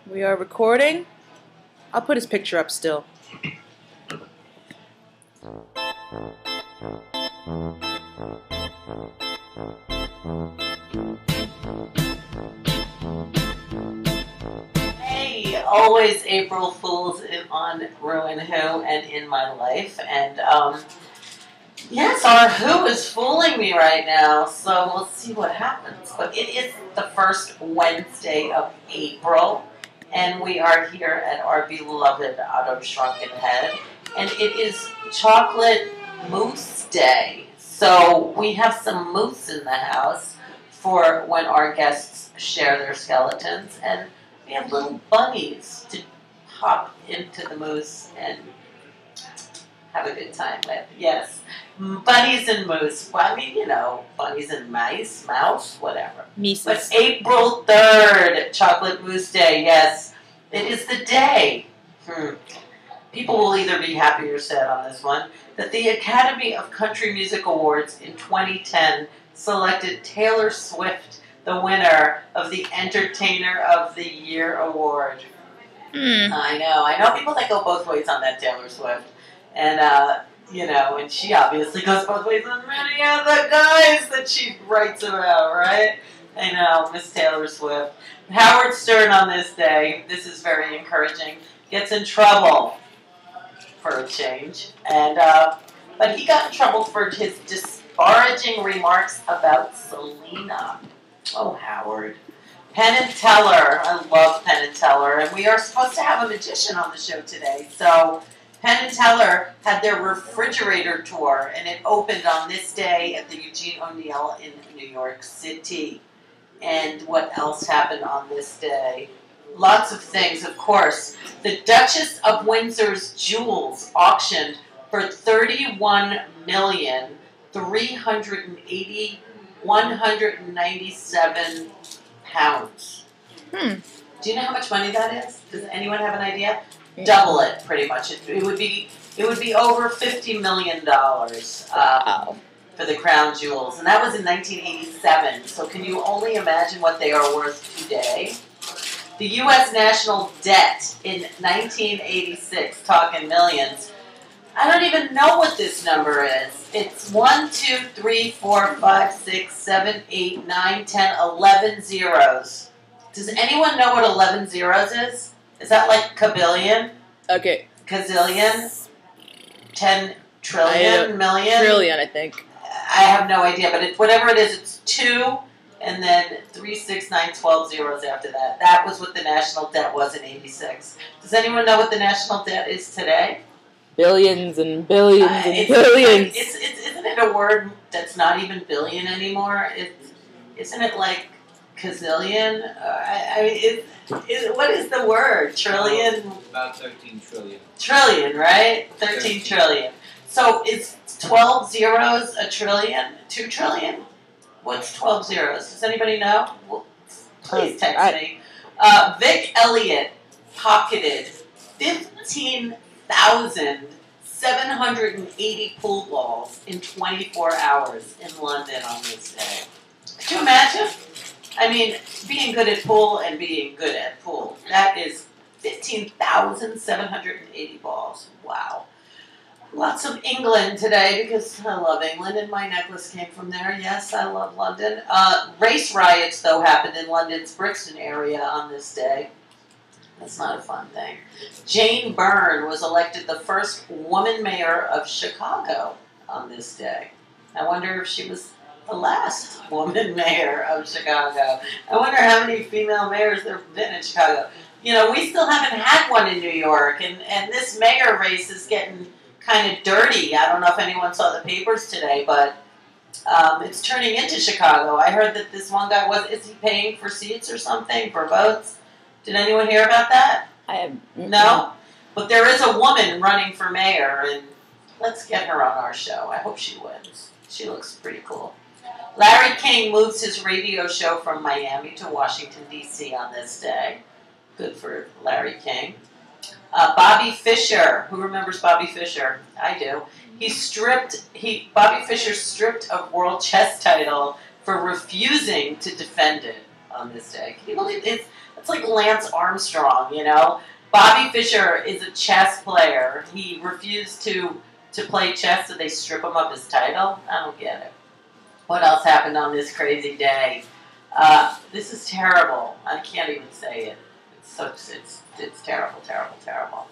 We are recording. I'll put his picture up still. Hey, always April Fools on rew-who and in my life. And yes, our who is fooling me right now, so we'll see what happens. But it is the first Wednesday of April, and we are here at our beloved Otto Shrunken Head, and it is Chocolate Mousse Day. So we have some mousse in the house for when our guests share their skeletons, and we have little bunnies to hop into the mousse and have a good time with. Yes, bunnies and mousse. Well, I mean, you know, bunnies and mice, mouse, whatever. Mises. But April 3rd, Chocolate Mousse Day, yes. It is the day. People will either be happy or sad on this one, that the Academy of Country Music Awards in 2010 selected Taylor Swift the winner of the Entertainer of the Year award. I know people that go both ways on that Taylor Swift. And, you know, and she obviously goes both ways on many of the guys that she writes about, right? I know, Miss Taylor Swift. Howard Stern on this day, this is very encouraging, gets in trouble for a change. And, but he got in trouble for his disparaging remarks about Selena. Oh, Howard. Penn and Teller. I love Penn and Teller. And we are supposed to have a magician on the show today. So Penn and Teller had their refrigerator tour, and it opened on this day at the Eugene O'Neill in New York City. And what else happened on this day? Lots of things, of course. The Duchess of Windsor's jewels auctioned for £31,380,197. Do you know how much money that is? Does anyone have an idea? Yeah. Double it, pretty much. It would be over $50 million for the crown jewels, and that was in 1987. So can you only imagine what they are worth today? The U.S. national debt in 1986, talking millions. I don't even know what this number is. It's 1, 2, 3, 4, 5, 6, 7, 8, 9, 10, 11 zeros. Does anyone know what 11 zeros is? Is that like kabillion? Okay. Gazillion? 10 trillion? Million? Trillion, I think. I have no idea, but whatever it is, it's 2, and then 3, 6, 9, 12 zeros after that. That was what the national debt was in 86. Does anyone know what the national debt is today? Billions and billions and billions. Isn't it a word that's not even billion anymore? Isn't it like gazillion? What is the word? Trillion? About 13 trillion. Trillion, right? 13 trillion. So is 12 zeros a trillion? 2 trillion? What's 12 zeros? Does anybody know? Well, please text me. Vic Elliott pocketed 15,780 pool balls in 24 hours in London on this day. Could you imagine? I mean, being good at pool and being good at pool. That is 15,780 balls. Wow. Lots of England today because I love England and my necklace came from there. Yes, I love London. Race riots, though, happened in London's Brixton area on this day. That's not a fun thing. Jane Byrne was elected the first woman mayor of Chicago on this day. I wonder if she was the last woman mayor of Chicago. I wonder how many female mayors there have been in Chicago. You know, we still haven't had one in New York, and this mayor race is getting kind of dirty. I don't know if anyone saw the papers today, but it's turning into Chicago. I heard that this one guy is he paying for seats or something, for votes? Did anyone hear about that? I have. No? But there is a woman running for mayor, and let's get her on our show. I hope she wins. She looks pretty cool. Larry King moves his radio show from Miami to Washington, D.C. on this day. Good for Larry King. Bobby Fischer. Who remembers Bobby Fischer? I do. Bobby Fischer stripped a world chess title for refusing to defend it. on this day. Can you believe it? It's like Lance Armstrong, you know? Bobby Fischer is a chess player. He refused to play chess, so they strip him of his title. I don't get it. What else happened on this crazy day? This is terrible. I can't even say it. It's terrible, terrible, terrible.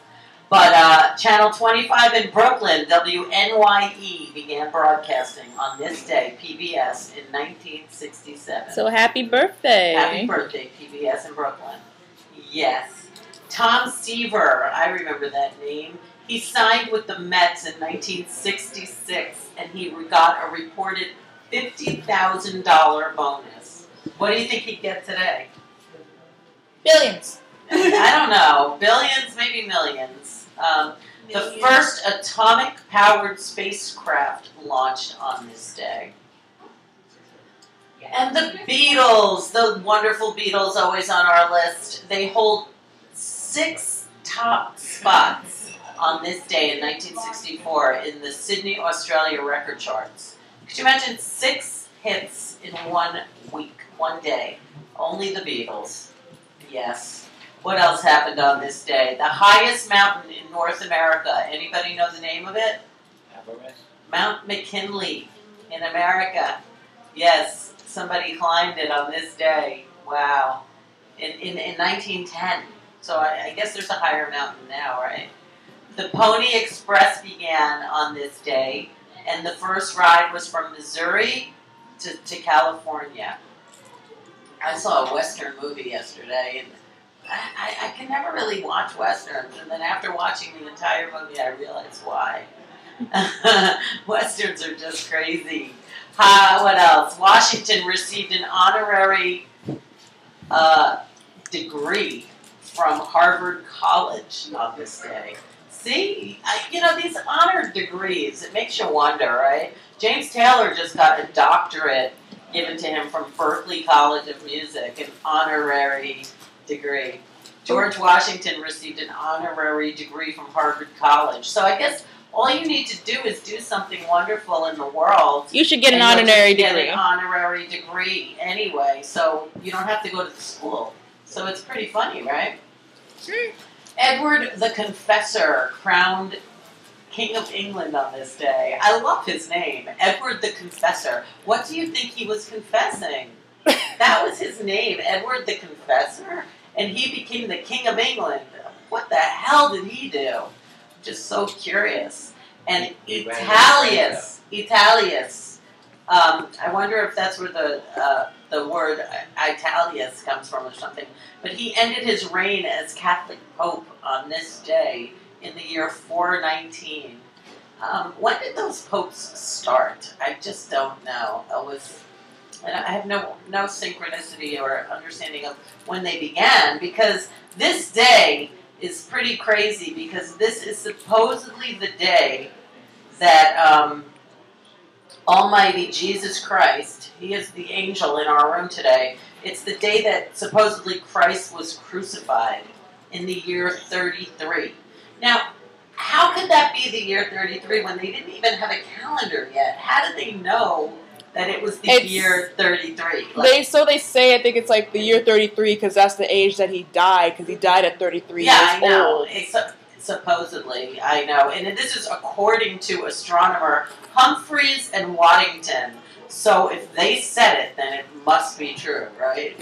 But Channel 25 in Brooklyn, WNYE, began broadcasting on this day, PBS, in 1967. So happy birthday. Happy birthday, PBS in Brooklyn. Yes. Tom Seaver, I remember that name. He signed with the Mets in 1966, and he got a reported $50,000 bonus. What do you think he'd get today? Billions. I don't know. Billions, maybe millions. The first atomic-powered spacecraft launched on this day. And the Beatles, the wonderful Beatles, always on our list. They hold 6 top spots on this day in 1964 in the Sydney, Australia record charts. Could you imagine 6 hits in 1 week, 1 day? Only the Beatles. Yes. What else happened on this day? The highest mountain in North America. Anybody know the name of it? Everest. Mount McKinley in America. Yes, somebody climbed it on this day. Wow. In 1910. So I guess there's a higher mountain now, right? The Pony Express began on this day, and the first ride was from Missouri to California. I saw a Western movie yesterday, and I can never really watch Westerns, and then after watching the entire movie, I realized why. Westerns are just crazy. What else? Washington received an honorary degree from Harvard College on this day. See, these honored degrees, it makes you wonder, right? James Taylor just got a doctorate given to him from Berklee College of Music, an honorary degree. George Washington received an honorary degree from Harvard College. So I guess all you need to do is do something wonderful in the world. You should get an honorary degree. Get an honorary degree anyway, so you don't have to go to the school. So it's pretty funny, right? Edward the Confessor, crowned King of England on this day. I love his name, Edward the Confessor. What do you think he was confessing? That was his name, Edward the Confessor, and he became the King of England. What the hell did he do? Just so curious. And Italius. I wonder if that's where the word Italius comes from or something. But he ended his reign as Catholic Pope on this day in the year 419. When did those popes start? I just don't know. I have no synchronicity or understanding of when they began, because this day is pretty crazy, because this is supposedly the day that Almighty Jesus Christ, he is the angel in our room today, it's the day that supposedly Christ was crucified in the year 33. Now, how could that be the year 33 when they didn't even have a calendar yet? How did they know that it was the year 33? They say, I think it's like the year 33 because that's the age that he died, because he died at 33 years I know. old. Supposedly, I know. And this is according to astronomer Humphreys and Waddington. So if they said it, then it must be true, right?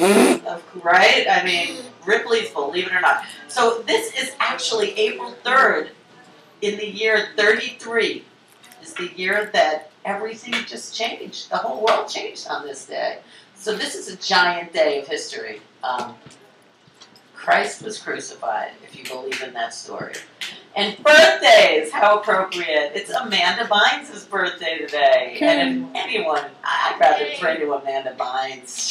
Right? I mean, Ripley's Believe It or Not. So this is actually April 3rd in the year 33 is the year that everything just changed. The whole world changed on this day. So this is a giant day of history. Christ was crucified, if you believe in that story. And birthdays, how appropriate. It's Amanda Bynes' birthday today. And if anyone, I'd rather pray to Amanda Bynes.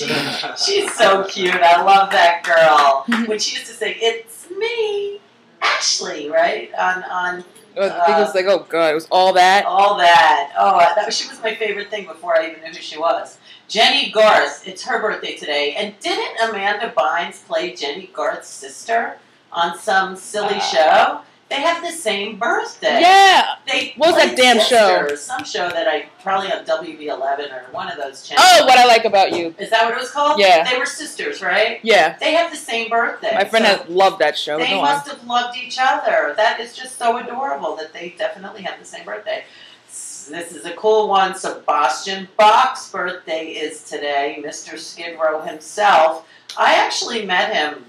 She's so cute. I love that girl. When she used to say, "It's me, Ashley," right? On I think it was like, oh god, it was all that? All that. Oh, she was my favorite thing before I even knew who she was. Jenny Garth, it's her birthday today. And didn't Amanda Bynes play Jenny Garth's sister on some silly show? They have the same birthday. Yeah. They what was that damn show? Some show that probably on WB11 or one of those channels. Oh, What I Like About You. Is that what it was called? Yeah. They were sisters, right? Yeah. They have the same birthday. My friend has loved that show. They must have loved each other. That is just so adorable that they definitely have the same birthday. This is a cool one. Sebastian Bach's birthday is today. Mr. Skid Row himself. I actually met him.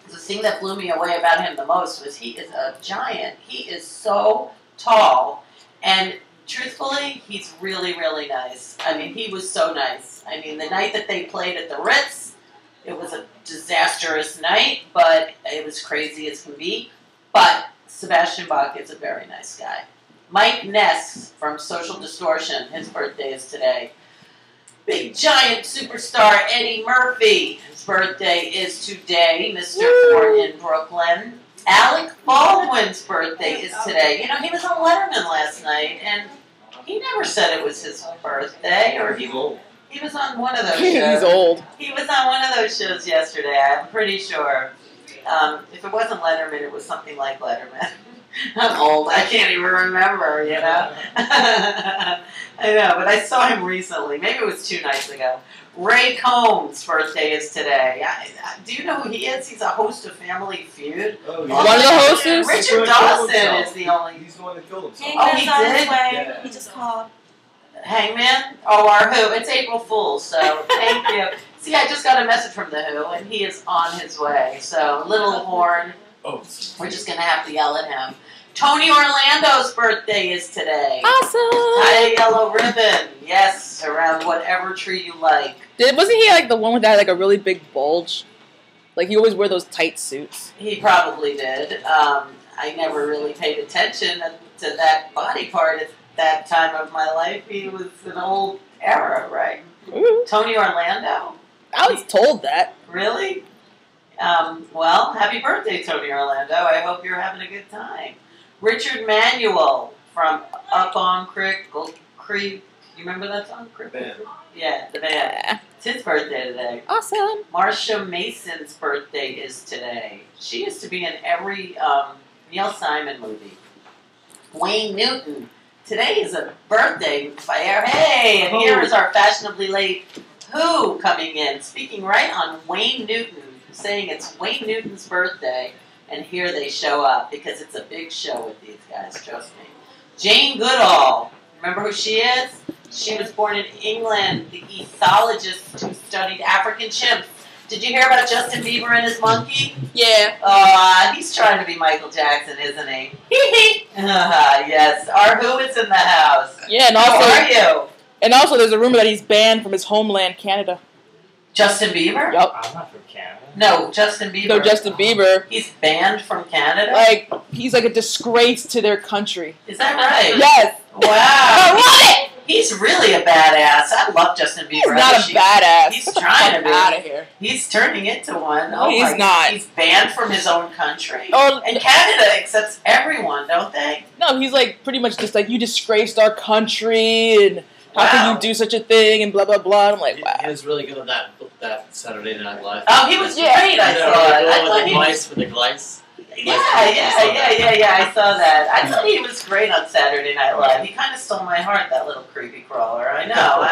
The thing that blew me away about him the most was he is a giant. He is so tall. And truthfully, he's really, really nice. I mean, he was so nice. I mean, the night that they played at the Ritz, it was a disastrous night, but it was crazy as can be. But Sebastian Bach is a very nice guy. Mike Ness from Social Distortion, his birthday is today. Big giant superstar Eddie Murphy, his birthday is today. Mr. Ford in Brooklyn. Alec Baldwin's birthday is today. You know, he was on Letterman last night, and he never said it was his birthday, or he was on one of those shows. He's old. He was on one of those shows yesterday, I'm pretty sure. If it wasn't Letterman, it was something like Letterman. I'm old. I can't even remember, you know. I know, but I saw him recently. Maybe it was 2 nights ago. Ray Combs' birthday is today. Do you know who he is? He's a host of Family Feud. Oh, yeah. One of the hosts? Richard Dawson is the only... He's the one that killed himself. Oh, he did? Yeah. He just called. Hangman? Oh, our Who. It's April Fool's, so thank you. See, I just got a message from the Who, and he is on his way. So, LiL HoRn, we're just going to have to yell at him. Tony Orlando's birthday is today. Awesome. Tie a yellow ribbon. Yes, around whatever tree you like. Wasn't he like the one with that like a really big bulge? Like he always wore those tight suits. He probably did. I never really paid attention to that body part at that time of my life. He was an old era, right? Ooh. Tony Orlando? I was told that. Really? Well, happy birthday, Tony Orlando. I hope you're having a good time. Richard Manuel from Up on Creek. You remember that song? Band. Yeah, the band. Yeah. It's his birthday today. Awesome. Marsha Mason's birthday is today. She used to be in every Neil Simon movie. Wayne Newton. Today is a birthday fire. Hey, and here is our fashionably late Who coming in, speaking right on Wayne Newton, saying it's Wayne Newton's birthday. And here they show up because it's a big show with these guys, trust me. Jane Goodall. Remember who she is? She was born in England, the ethologist who studied African chimps. Did you hear about Justin Bieber and his monkey? Yeah. He's trying to be Michael Jackson, isn't he? Yes. Our Who is in the house. Yeah, and How also, are you? And also, there's a rumor that he's banned from his homeland, Canada. Justin Bieber? Yup. I'm not from Canada. No, Justin Bieber. No, Justin Bieber. He's banned from Canada? Like, he's like a disgrace to their country. Is that right? Yes. Wow. I love it! He's really a badass. I love Justin Bieber. He's not a badass. He's trying to be. Out of here. He's turning into one. No, he's not. He's banned from his own country. Oh, and Canada accepts everyone, don't they? No, he's like pretty much just like, you disgraced our country and how can you do such a thing and blah, blah, blah. I'm like, wow. He was really good at that Saturday Night Live. Oh, he was great, I thought. I thought he was... With the glice. Yeah, I saw that. I thought he was great on Saturday Night Live. He kind of stole my heart, that little creepy crawler. I know.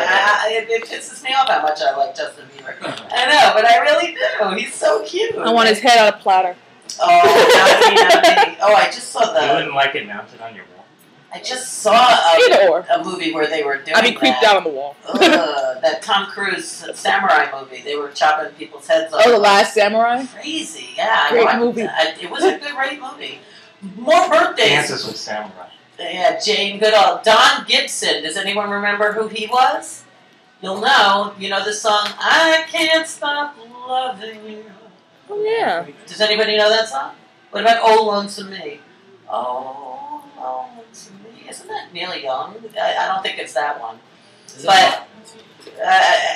It pisses me off how much I like Justin Bieber. I know, but I really do. He's so cute. I want his head on a platter. Oh, not me. Oh, I just saw You wouldn't like it mounted on your wall? I just saw a movie where they were doing I'd be creeped out on the wall. that Tom Cruise samurai movie. They were chopping people's heads off. Oh, The Last Samurai? Crazy, yeah. Great movie. It was a great movie. More birthdays. Dances with Samurai. Yeah, Jane Goodall. Don Gibson. Does anyone remember who he was? You'll know. You know the song, I Can't Stop Loving You. Oh, yeah. Does anybody know that song? What about Oh, Lonesome Me? Oh, Lonesome Me. Isn't that Neil Young? I don't think it's that one. But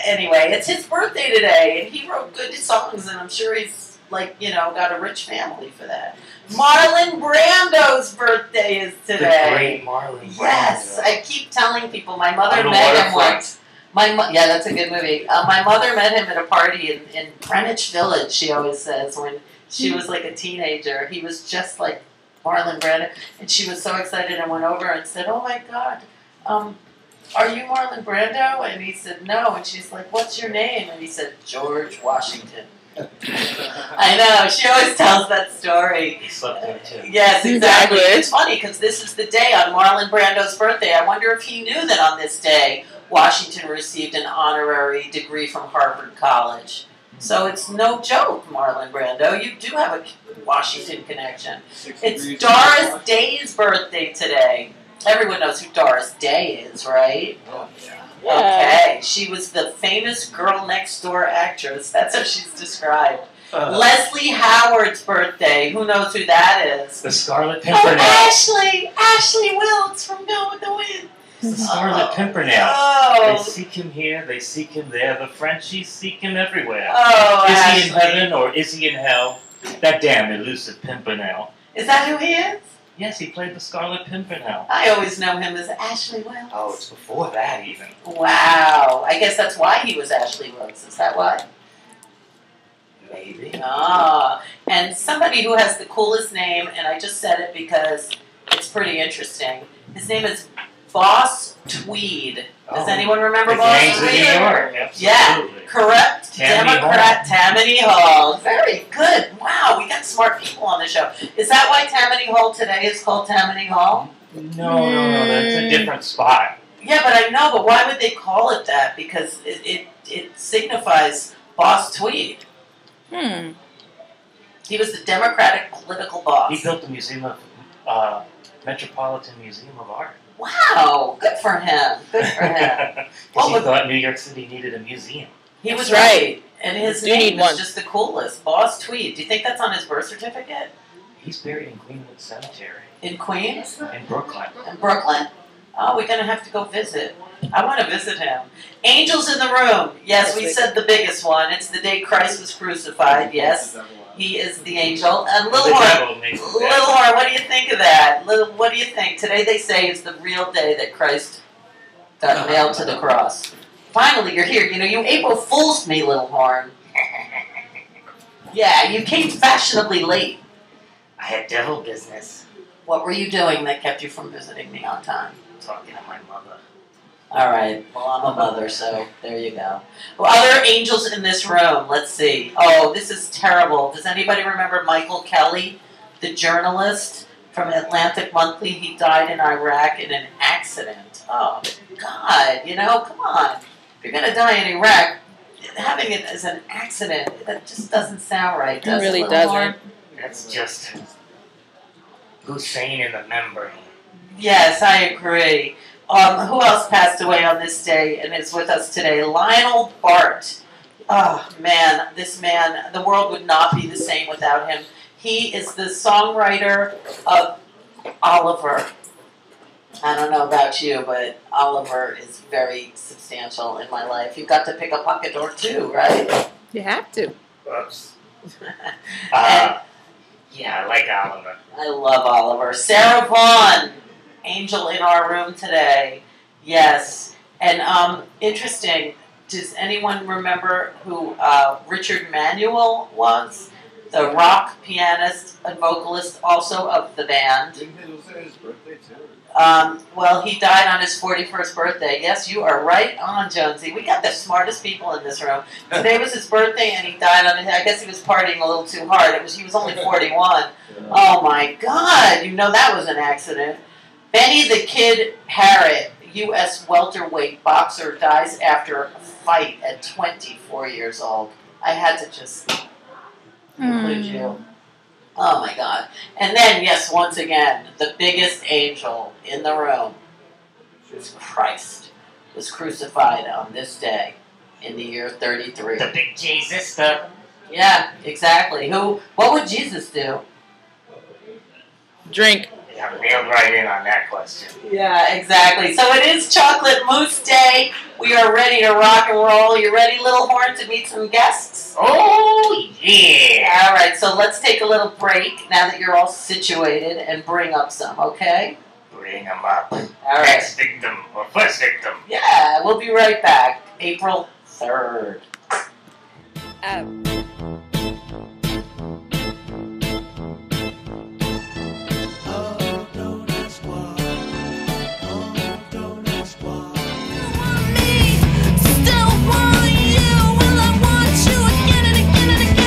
anyway, it's his birthday today, and he wrote good songs, and I'm sure he's, like, you know, got a rich family for that. Marlon Brando's birthday is today. The great Marlon Brando. Yes, I keep telling people. My mother met him once. Yeah, that's a good movie. My mother met him at a party in Greenwich Village, she always says, when she was like a teenager. He was just like Marlon Brando. And she was so excited and went over and said, "Oh my God, are you Marlon Brando?" And he said, "No." And she's like, "What's your name?" And he said, "George Washington." I know, she always tells that story. He slept there too. Yes, exactly. Exactly. It's funny because this is the day on Marlon Brando's birthday. I wonder if he knew that on this day Washington received an honorary degree from Harvard College. So it's no joke, Marlon Brando. You do have a Washington connection. It's Doris Day's birthday today. Everyone knows who Doris Day is, right? Oh, yeah. Yeah. Okay. She was the famous girl next door actress. That's how she's described. Leslie Howard's birthday. Who knows who that is? The Scarlet Oh, Pimpernel. Ashley! Ashley Wilkes from Gone with the Wind. It's the Scarlet Pimpernel. They Oh, seek him here, they seek him there. The Frenchies seek him everywhere. oh, Is Ashley. he in heaven or is he in hell? That damn elusive Pimpernel. Is that who he is? Yes, he played the Scarlet Pimpernel. I always know him as Ashley Wilkes. Oh, it's before that even. Wow. I guess that's why he was Ashley Wilkes. Is that why? Maybe. Ah. And somebody who has the coolest name, and I just said it because it's pretty interesting. His name is Boss Tweed. Does Oh. anyone remember The Boss gangs of New Tweed? York, Yeah, absolutely. correct. Tammany Democrat Tammany Hall. Very good. Wow, we got smart people on the show. Is that why Tammany Hall today is called Tammany Hall? No, that's a different spot. Yeah, but I know, but why would they call it that? Because it signifies Boss Tweed. He was the Democratic political boss. He built the Metropolitan Museum of Art. Wow, good for him. Good for him. Because he Well, thought New York City needed a museum. He was That's right. right. And his Do name need is one. just the coolest. Boss Tweed. Do you think that's on his birth certificate? He's buried in Greenwood Cemetery In Queens? in Brooklyn. In Brooklyn? Oh, we're going to have to go visit. I want to visit him. Angels in the room. Yes, we said the biggest one. It's the day Christ was crucified. Yes, he is the angel. And The Little Horn. devil makes the Little devil. Horn, what do you think of that? What do you think? Today they say is the real day that Christ got nailed to the cross. Finally, you're here. You know, you April Fool's me, Little Horn. Yeah, you came fashionably late. I had devil business What were you doing that kept you from visiting me on time? talking to my mother. All right. Well, I'm a mother, so there you go. Well, other angels in this room. Let's see. Oh, this is terrible. Does anybody remember Michael Kelly, the journalist from Atlantic Monthly? He died in Iraq in an accident. Oh, God. You know, come on. If you're going to die in Iraq, having it as an accident, that just doesn't sound right, does It really Little doesn't. Horn? That's just Hussein in the membrane. Yes, I agree. Who else passed away on this day and is with us today? Lionel Bart. Oh, man, this man, the world would not be the same without him. He is the songwriter of Oliver. I don't know about you, but Oliver is very substantial in my life. You've got to pick a pocket or two, right? You have to. Whoops. And Yeah, I like Oliver. I love Oliver. Sarah Vaughan, angel in our room today. Yes. And interesting, does anyone remember who Richard Manuel was? The rock pianist and vocalist also of the band. Didn't it was his birthday too? Well, he died on his 41st birthday. Yes, you are right on, Jonesy. We got the smartest people in this room. Today was his birthday, and he died on it. I guess he was partying a little too hard. He was only 41. Oh my God! You know that was an accident. Benny the Kid Parrott, U.S. welterweight boxer, dies after a fight at 24 years old. I had to just include you. Oh my God. And then, yes, once again, the biggest angel in the room was Christ, was crucified on this day in the year 33. The big Jesus, the... Yeah, exactly. What would Jesus do? Drink. Yeah, nailed right in on that question. Yeah, exactly. So it is Chocolate Mousse Day. We are ready to rock and roll. You ready, Little Horn, to meet some guests? Oh, yeah! All right, so let's take a little break now that you're all situated and bring up some, okay? Bring them up. All right. Next victim, or first victim. Yeah, we'll be right back. April 3rd. Out.